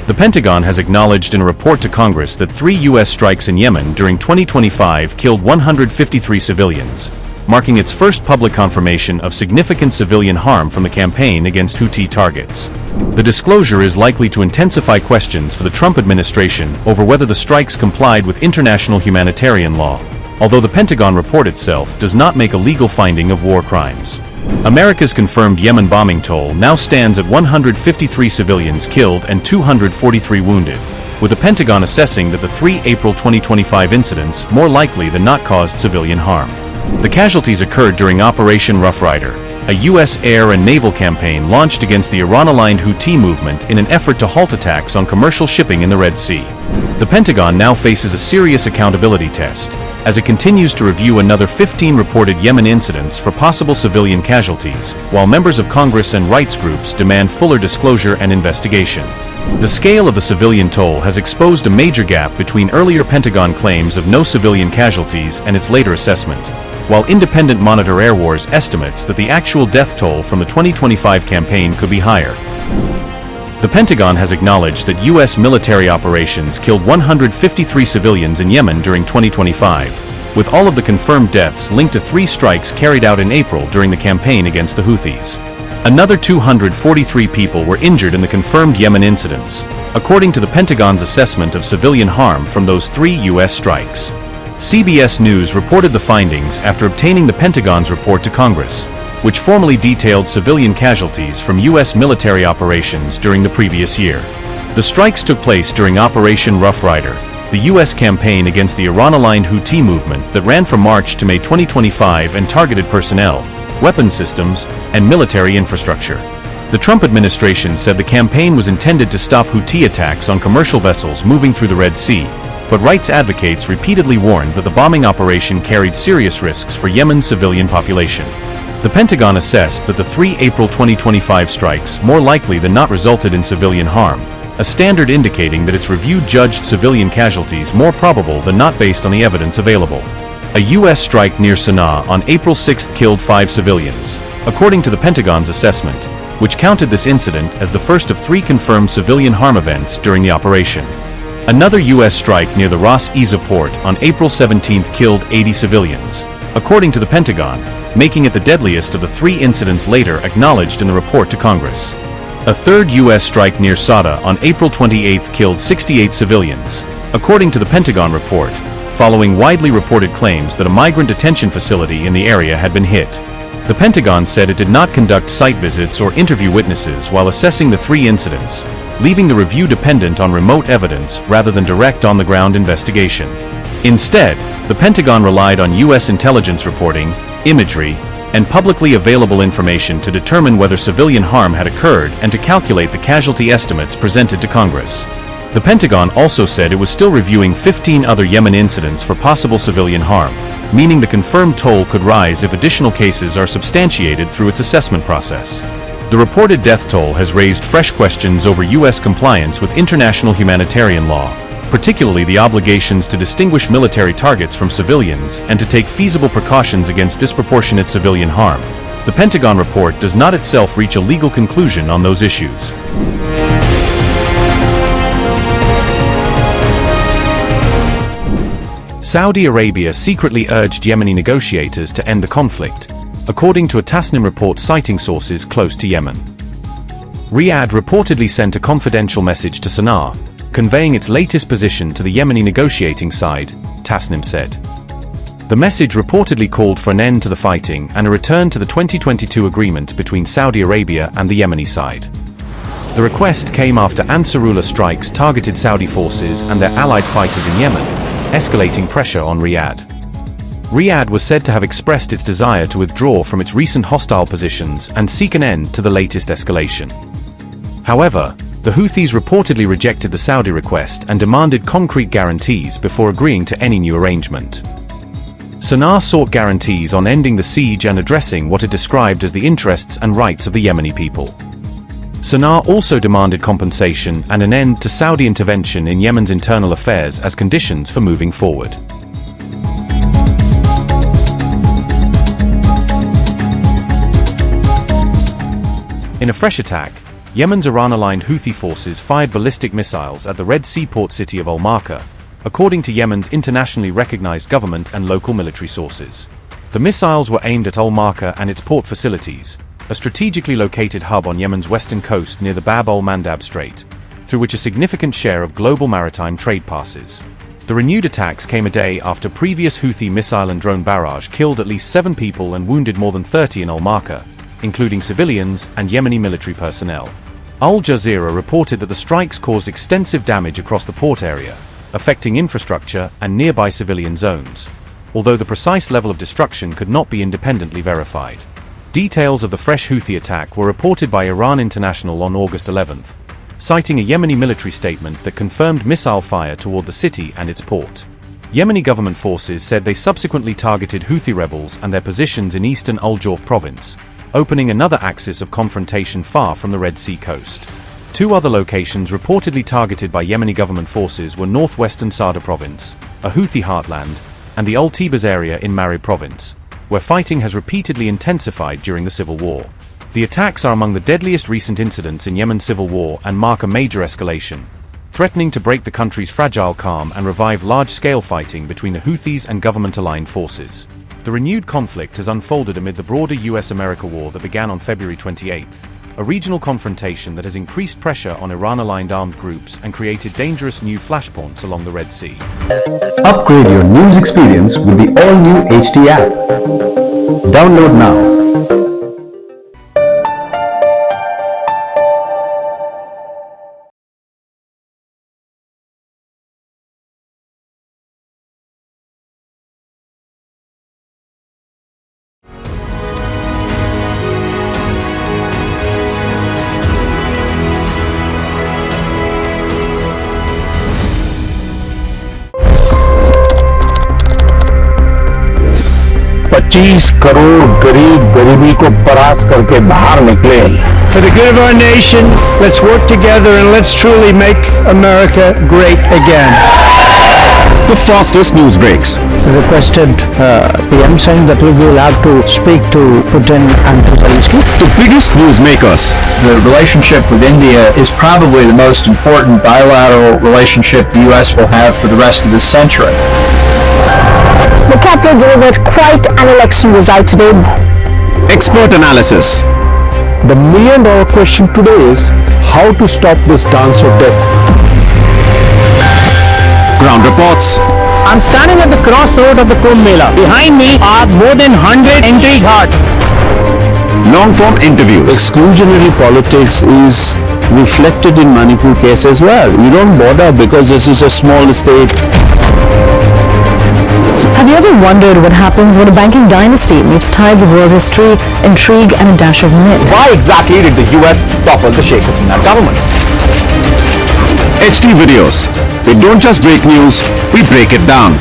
The Pentagon has acknowledged in a report to Congress that 3 U.S. strikes in Yemen during 2025 killed 153 civilians, marking its first public confirmation of significant civilian harm from the campaign against Houthi targets. The disclosure is likely to intensify questions for the Trump administration over whether the strikes complied with international humanitarian law, although the Pentagon report itself does not make a legal finding of war crimes. America's confirmed Yemen bombing toll now stands at 153 civilians killed and 243 wounded, with the Pentagon assessing that the 3 April 2025 incidents more likely than not caused civilian harm. The casualties occurred during Operation Rough Rider, a U.S. air and naval campaign launched against the Iran-aligned Houthi movement in an effort to halt attacks on commercial shipping in the Red Sea. The Pentagon now faces a serious accountability test, as it continues to review another 15 reported Yemen incidents for possible civilian casualties, while members of Congress and rights groups demand fuller disclosure and investigation. The scale of the civilian toll has exposed a major gap between earlier Pentagon claims of no civilian casualties and its later assessment, while independent monitor Airwars estimates that the actual death toll from the 2025 campaign could be higher. The Pentagon has acknowledged that U.S. military operations killed 153 civilians in Yemen during 2025, with all of the confirmed deaths linked to 3 strikes carried out in April during the campaign against the Houthis. Another 243 people were injured in the confirmed Yemen incidents, according to the Pentagon's assessment of civilian harm from those 3 U.S. strikes. CBS News reported the findings after obtaining the Pentagon's report to Congress, which formally detailed civilian casualties from U.S. military operations during the previous year. The strikes took place during Operation Rough Rider, the U.S. campaign against the Iran-aligned Houthi movement that ran from March to May 2025 and targeted personnel, weapon systems, and military infrastructure. The Trump administration said the campaign was intended to stop Houthi attacks on commercial vessels moving through the Red Sea, but rights advocates repeatedly warned that the bombing operation carried serious risks for Yemen's civilian population. The Pentagon assessed that the 3 April 2025 strikes more likely than not resulted in civilian harm, a standard indicating that its review judged civilian casualties more probable than not based on the evidence available. A U.S. strike near Sanaa on April 6 killed 5 civilians, according to the Pentagon's assessment, which counted this incident as the first of 3 confirmed civilian harm events during the operation. Another U.S. strike near the Ras Isa port on April 17 killed 80 civilians, according to the Pentagon, making it the deadliest of the 3 incidents later acknowledged in the report to Congress. A third U.S. strike near Saada on April 28 killed 68 civilians, according to the Pentagon report, following widely reported claims that a migrant detention facility in the area had been hit. The Pentagon said it did not conduct site visits or interview witnesses while assessing the 3 incidents, leaving the review dependent on remote evidence rather than direct on-the-ground investigation. Instead, the Pentagon relied on U.S. intelligence reporting, imagery, and publicly available information to determine whether civilian harm had occurred and to calculate the casualty estimates presented to Congress. The Pentagon also said it was still reviewing 15 other Yemen incidents for possible civilian harm, meaning the confirmed toll could rise if additional cases are substantiated through its assessment process. The reported death toll has raised fresh questions over U.S. compliance with international humanitarian law, particularly the obligations to distinguish military targets from civilians and to take feasible precautions against disproportionate civilian harm. The Pentagon report does not itself reach a legal conclusion on those issues. Saudi Arabia secretly urged Yemeni negotiators to end the conflict, according to a Tasnim report citing sources close to Yemen. Riyadh reportedly sent a confidential message to Sanaa, conveying its latest position to the Yemeni negotiating side, Tasnim said. The message reportedly called for an end to the fighting and a return to the 2022 agreement between Saudi Arabia and the Yemeni side. The request came after Ansarullah strikes targeted Saudi forces and their allied fighters in Yemen, escalating pressure on Riyadh. Riyadh was said to have expressed its desire to withdraw from its recent hostile positions and seek an end to the latest escalation. However, the Houthis reportedly rejected the Saudi request and demanded concrete guarantees before agreeing to any new arrangement. Sanaa sought guarantees on ending the siege and addressing what it described as the interests and rights of the Yemeni people. Sanaa also demanded compensation and an end to Saudi intervention in Yemen's internal affairs as conditions for moving forward. In a fresh attack, Yemen's Iran-aligned Houthi forces fired ballistic missiles at the Red Sea port city of Al-Marqa, according to Yemen's internationally recognized government and local military sources. The missiles were aimed at Al-Marqa and its port facilities, a strategically located hub on Yemen's western coast near the Bab al-Mandab Strait, through which a significant share of global maritime trade passes. The renewed attacks came a day after previous Houthi missile and drone barrage killed at least 7 people and wounded more than 30 in Al-Marqa, including civilians and Yemeni military personnel. Al Jazeera reported that the strikes caused extensive damage across the port area, affecting infrastructure and nearby civilian zones, although the precise level of destruction could not be independently verified. Details of the fresh Houthi attack were reported by Iran International on August 11th, citing a Yemeni military statement that confirmed missile fire toward the city and its port. Yemeni government forces said they subsequently targeted Houthi rebels and their positions in eastern Al Jawf province, opening another axis of confrontation far from the Red Sea coast. 2 other locations reportedly targeted by Yemeni government forces were northwestern Saada province, a Houthi heartland, and the Al Tibas area in Marib province, where fighting has repeatedly intensified during the civil war. The attacks are among the deadliest recent incidents in Yemen's civil war and mark a major escalation, threatening to break the country's fragile calm and revive large-scale fighting between the Houthis and government-aligned forces. The renewed conflict has unfolded amid the broader US-America war that began on February 28th, a regional confrontation that has increased pressure on Iran-aligned armed groups and created dangerous new flashpoints along the Red Sea. Upgrade your news experience with the all-new HD app. Download now. Crore गरीब गरीबी को परास्त करके बाहर निकले. For the good of our nation, let's work together and let's truly make America great again. The fastest news breaks. Requested PM saying that we will have to speak to Putin and to Zelensky. The biggest newsmakers. The relationship with India is probably the most important bilateral relationship the U.S. will have for the rest of this century. The capital delivered quite an election result today. Expert analysis. The million-dollar question today is how to stop this dance of death. Ground reports. I'm standing at the crossroad of the Kumbh Mela. Behind me are more than 100 entry ghats. Long-form interviews. Exclusionary politics is reflected in Manipur case as well. You don't bother because this is a small state. Have you ever wondered what happens when a banking dynasty meets tides of world history, intrigue, and a dash of myth? Why exactly did the US topple the Sheikh Hasina government? HD videos. We don't just break news, we break it down.